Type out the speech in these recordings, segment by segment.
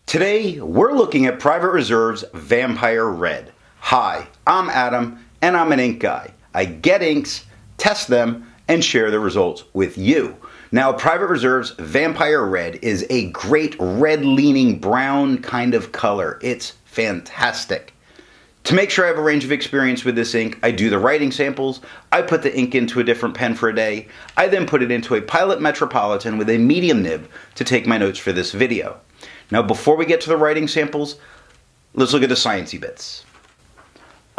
Today, we're looking at Private Reserve's Vampire Red. Hi, I'm Adam, and I'm an ink guy. I get inks, test them, and share the results with you. Now, Private Reserve's Vampire Red is a great red-leaning brown kind of color. It's fantastic. To make sure I have a range of experience with this ink, I do the writing samples, I put the ink into a different pen for a day, I then put it into a Pilot Metropolitan with a medium nib to take my notes for this video. Now, before we get to the writing samples, let's look at the sciencey bits.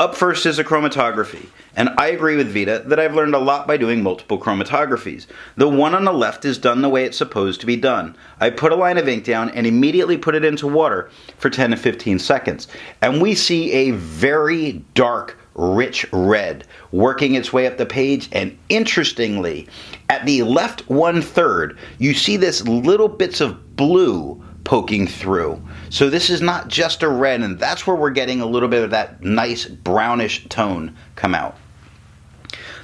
Up first is a chromatography, and I agree with Vita that I've learned a lot by doing multiple chromatographies. The one on the left is done the way it's supposed to be done. I put a line of ink down and immediately put it into water for 10 to 15 seconds, and we see a very dark, rich red working its way up the page, and interestingly, at the left 1/3, you see this little bits of blue poking through. So this is not just a red, and that's where we're getting a little bit of that nice brownish tone come out.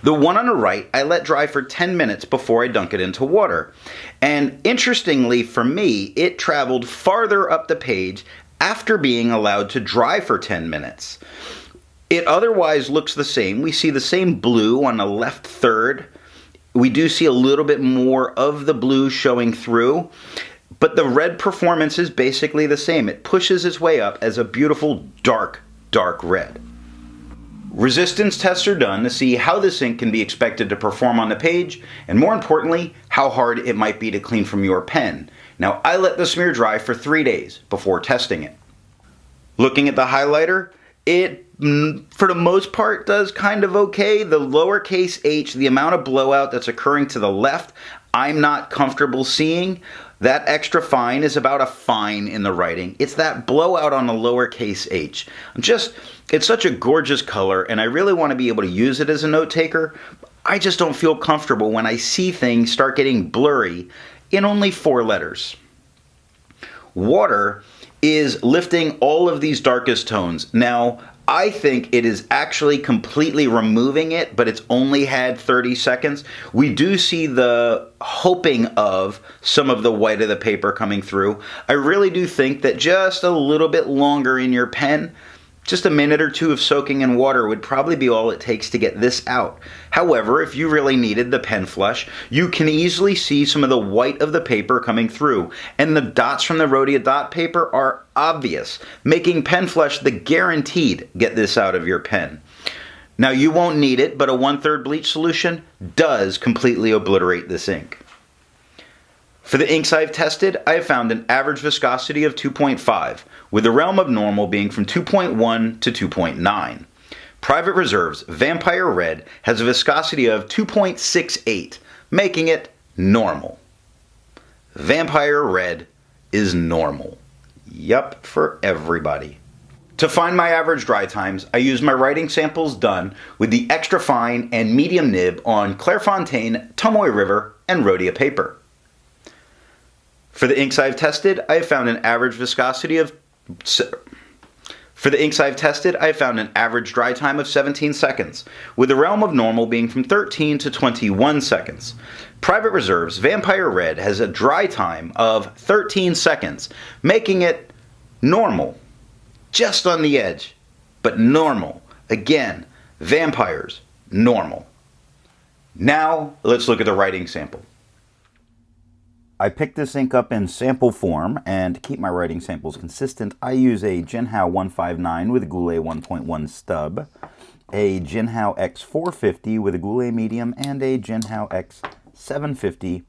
The one on the right, I let dry for 10 minutes before I dunk it into water. And interestingly for me, it traveled farther up the page after being allowed to dry for 10 minutes. It otherwise looks the same. We see the same blue on the left third. We do see a little bit more of the blue showing through. But the red performance is basically the same. It pushes its way up as a beautiful dark, dark red. Resistance tests are done to see how this ink can be expected to perform on the page, and more importantly, how hard it might be to clean from your pen. Now, I let the smear dry for 3 days before testing it. Looking at the highlighter, it, for the most part, does kind of okay. The lowercase h, the amount of blowout that's occurring to the left, I'm not comfortable seeing. That extra fine is about a fine in the writing. It's that blowout on the lowercase h. It's such a gorgeous color, and I really want to be able to use it as a note taker. I just don't feel comfortable when I see things start getting blurry in only 4 letters. Water is lifting all of these darkest tones. Now, I think it is actually completely removing it, but it's only had 30 seconds. We do see the hoping of some of the white of the paper coming through. I really do think that just a little bit longer in your pen, just a minute or 2 of soaking in water would probably be all it takes to get this out. However, if you really needed the pen flush, you can easily see some of the white of the paper coming through, and the dots from the Rhodia dot paper are obvious, making pen flush the guaranteed get this out of your pen. Now, you won't need it, but a 1/3 bleach solution does completely obliterate this ink. For the inks I've tested, I have found an average viscosity of 2.5, with the realm of normal being from 2.1 to 2.9. Private Reserve's Vampire Red has a viscosity of 2.68, making it normal. Vampire Red is normal. Yup, for everybody. To find my average dry times, I use my writing samples done with the extra fine and medium nib on Clairefontaine, Tomoe River, and Rhodia paper. For the inks I've tested, I have found an average viscosity of... For the inks I've tested, I have found an average dry time of 17 seconds, with the realm of normal being from 13 to 21 seconds. Private Reserve's Vampire Red has a dry time of 13 seconds, making it normal. Just on the edge, but normal. Again, vampires, normal. Now, let's look at the writing sample. I picked this ink up in sample form, and to keep my writing samples consistent, I use a Jinhao 159 with a Goulet 1.1 stub, a Jinhao X450 with a Goulet medium, and a Jinhao X750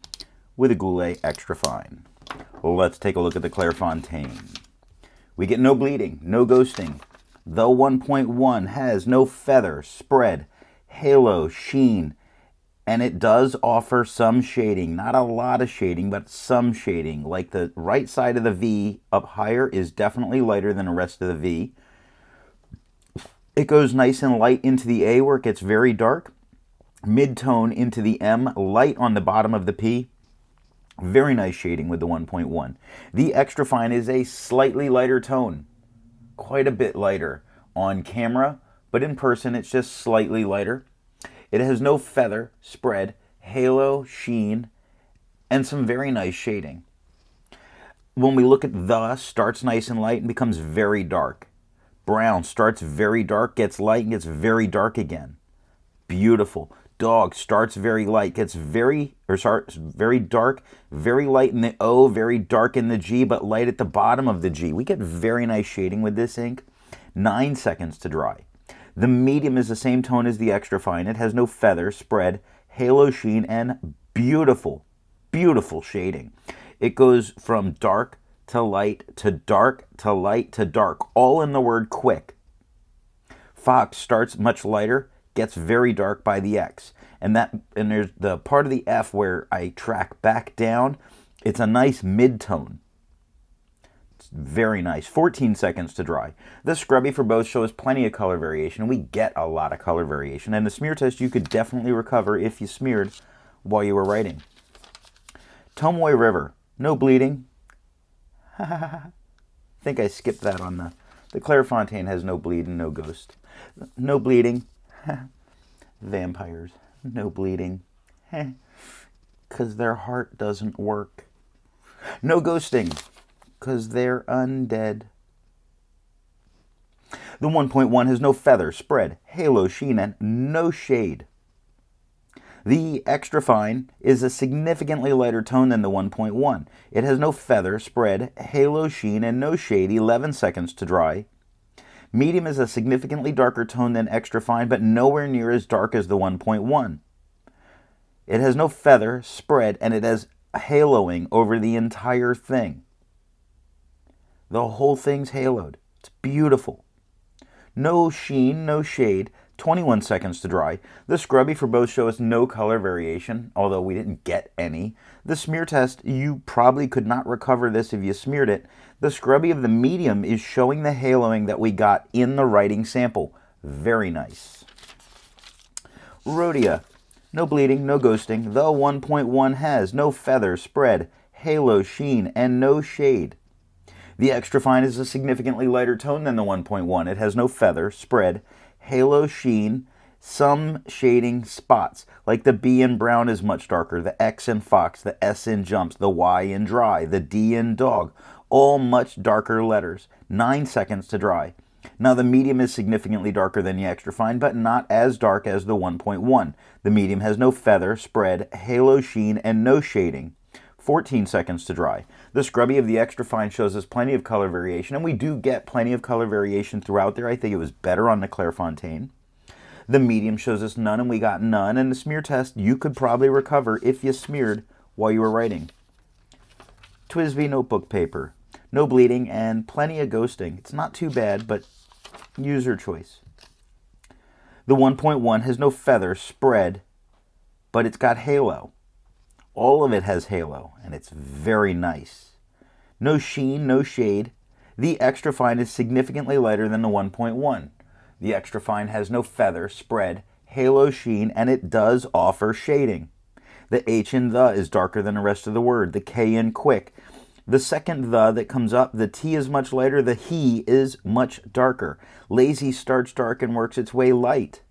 with a Goulet extra fine. Let's take a look at the Clairefontaine. We get no bleeding, no ghosting. The 1.1 has no feather, spread, halo, sheen, and it does offer some shading. Not a lot of shading, but some shading. Like the right side of the V up higher is definitely lighter than the rest of the V. It goes nice and light into the A where it gets very dark. Mid-tone into the M, light on the bottom of the P. Very nice shading with the 1.1. The extra fine is a slightly lighter tone. Quite a bit lighter on camera, but in person it's just slightly lighter. It has no feather, spread, halo, sheen, and some very nice shading. When we look at the, starts nice and light and becomes very dark. Brown starts very dark, gets light, and gets very dark again. Beautiful. Dog starts very light, gets very dark, very light in the O, very dark in the G, but light at the bottom of the G. We get very nice shading with this ink. 9 seconds to dry. The medium is the same tone as the extra fine. It has no feather, spread, halo sheen, and beautiful, beautiful shading. It goes from dark to light to dark to light to dark, all in the word quick. Fox starts much lighter, gets very dark by the X. And there's the part of the F where I track back down. It's a nice mid-tone. It's very nice. 14 seconds to dry. The scrubby for both shows plenty of color variation. We get a lot of color variation. And the smear test you could definitely recover if you smeared while you were writing. Tomoe River. No bleeding. I think I skipped that on the Clairefontaine has no bleed and no ghost. No bleeding. Vampires. No bleeding. Because their heart doesn't work. No ghosting. Because they're undead. The 1.1 has no feather, spread, halo, sheen, and no shade. The extra fine is a significantly lighter tone than the 1.1. It has no feather, spread, halo, sheen, and no shade. 11 seconds to dry. Medium is a significantly darker tone than extra fine, but nowhere near as dark as the 1.1. It has no feather, spread, and it has haloing over the entire thing. The whole thing's haloed. It's beautiful. No sheen, no shade. 21 seconds to dry. The scrubby for both shows no color variation, although we didn't get any. The smear test, you probably could not recover this if you smeared it. The scrubby of the medium is showing the haloing that we got in the writing sample. Very nice. Rhodia. No bleeding, no ghosting. The 1.1 has no feather, spread, halo, sheen, and no shade. The extra fine is a significantly lighter tone than the 1.1. It has no feather, spread, halo, sheen, some shading spots, like the B in brown is much darker, the X in fox, the S in jumps, the Y in dry, the D in dog, all much darker letters. 9 seconds to dry. Now the medium is significantly darker than the extra fine, but not as dark as the 1.1. The medium has no feather, spread, halo, sheen, and no shading. 14 seconds to dry. The scrubby of the extra fine shows us plenty of color variation, and we do get plenty of color variation throughout there. I think it was better on the Clairefontaine. The medium shows us none, and we got none. And the smear test you could probably recover if you smeared while you were writing. TWSBI notebook paper. No bleeding and plenty of ghosting. It's not too bad, but user choice. The 1.1 has no feather, spread, but it's got halo. All of it has halo, and it's very nice. No sheen, no shade. The extra fine is significantly lighter than the 1.1. The extra fine has no feather, spread, halo, sheen, and it does offer shading. The H in the is darker than the rest of the word. The K in quick. The second the that comes up, the T is much lighter. The he is much darker. Lazy starts dark and works its way light.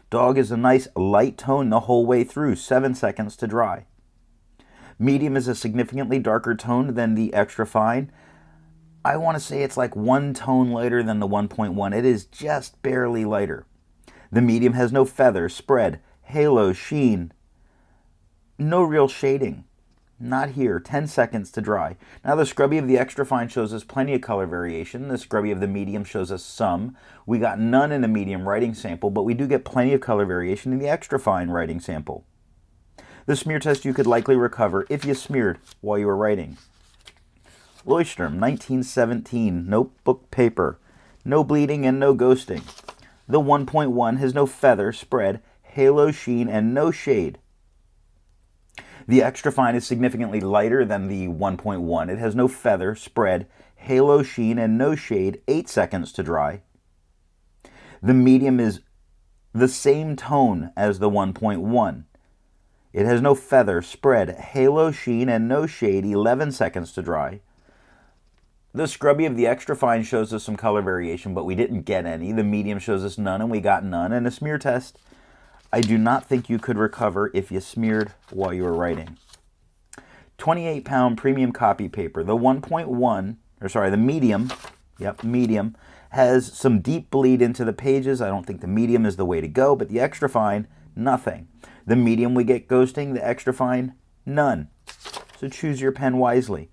Dog is a nice light tone the whole way through. 7 seconds to dry. Medium is a significantly darker tone than the extra fine. I want to say it's like 1 tone lighter than the 1.1. It is just barely lighter. The medium has no feather, spread, halo, sheen. No real shading. Not here. 10 seconds to dry. Now the scrubby of the extra fine shows us plenty of color variation. The scrubby of the medium shows us some. We got none in the medium writing sample, but we do get plenty of color variation in the extra fine writing sample. The smear test you could likely recover if you smeared while you were writing. Leuchtturm, 1917, notebook paper. No bleeding and no ghosting. The 1.1 has no feather, spread, halo, sheen, and no shade. The extra fine is significantly lighter than the 1.1. It has no feather, spread, halo, sheen, and no shade. 8 seconds to dry. The medium is the same tone as the 1.1. It has no feather, spread, halo, sheen, and no shade. 11 seconds to dry. The scrubby of the extra fine shows us some color variation, but we didn't get any. The medium shows us none, and we got none. And a smear test, I do not think you could recover if you smeared while you were writing. 28-pound premium copy paper. The 1.1, or sorry, the medium, medium, has some deep bleed into the pages. I don't think the medium is the way to go, but the extra fine, nothing. The medium we get ghosting, the extra fine, none. So choose your pen wisely.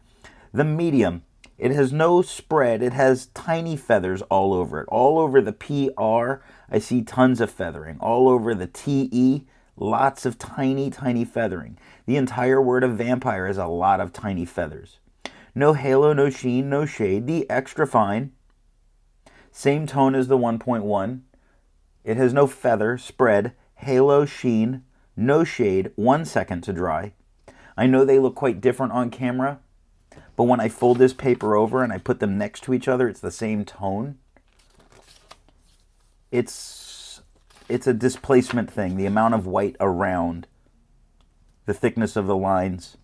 The medium, it has no spread. It has tiny feathers all over it. All over the PR, I see tons of feathering. All over the TE, lots of tiny, tiny feathering. The entire word of vampire has a lot of tiny feathers. No halo, no sheen, no shade. The extra fine, same tone as the 1.1. It has no feather, spread, halo, sheen, no shade, 1 second to dry. I know they look quite different on camera, but when I fold this paper over and I put them next to each other, it's the same tone. It's a displacement thing, the amount of white around, the thickness of the lines.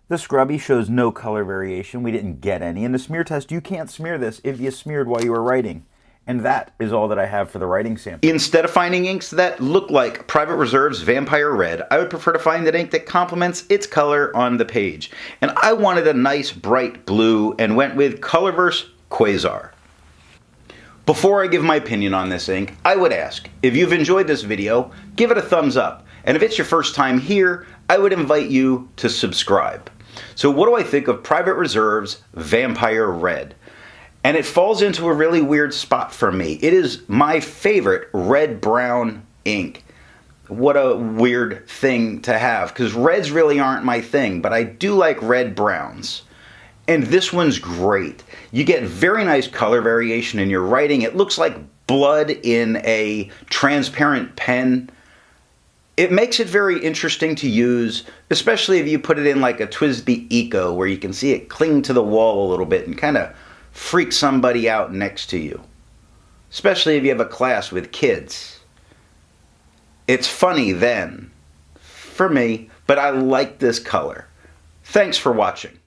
The scrubby shows no color variation. We didn't get any. In the smear test, you can't smear this if you smeared while you were writing. And that is all that I have for the writing sample. Instead of finding inks that look like Private Reserve's Vampire Red, I would prefer to find an ink that complements its color on the page. And I wanted a nice bright blue and went with Colorverse Quasar. Before I give my opinion on this ink, I would ask, if you've enjoyed this video, give it a thumbs up. And if it's your first time here, I would invite you to subscribe. So what do I think of Private Reserve's Vampire Red? And it falls into a really weird spot for me. It is my favorite red-brown ink. What a weird thing to have, because reds really aren't my thing, but I do like red browns. And this one's great. You get very nice color variation in your writing. It looks like blood in a transparent pen. It makes it very interesting to use, especially if you put it in like a TWSBI Eco, where you can see it cling to the wall a little bit and kind of freak somebody out next to you. Especially if you have a class with kids. It's funny then, for me, but I like this color. Thanks for watching.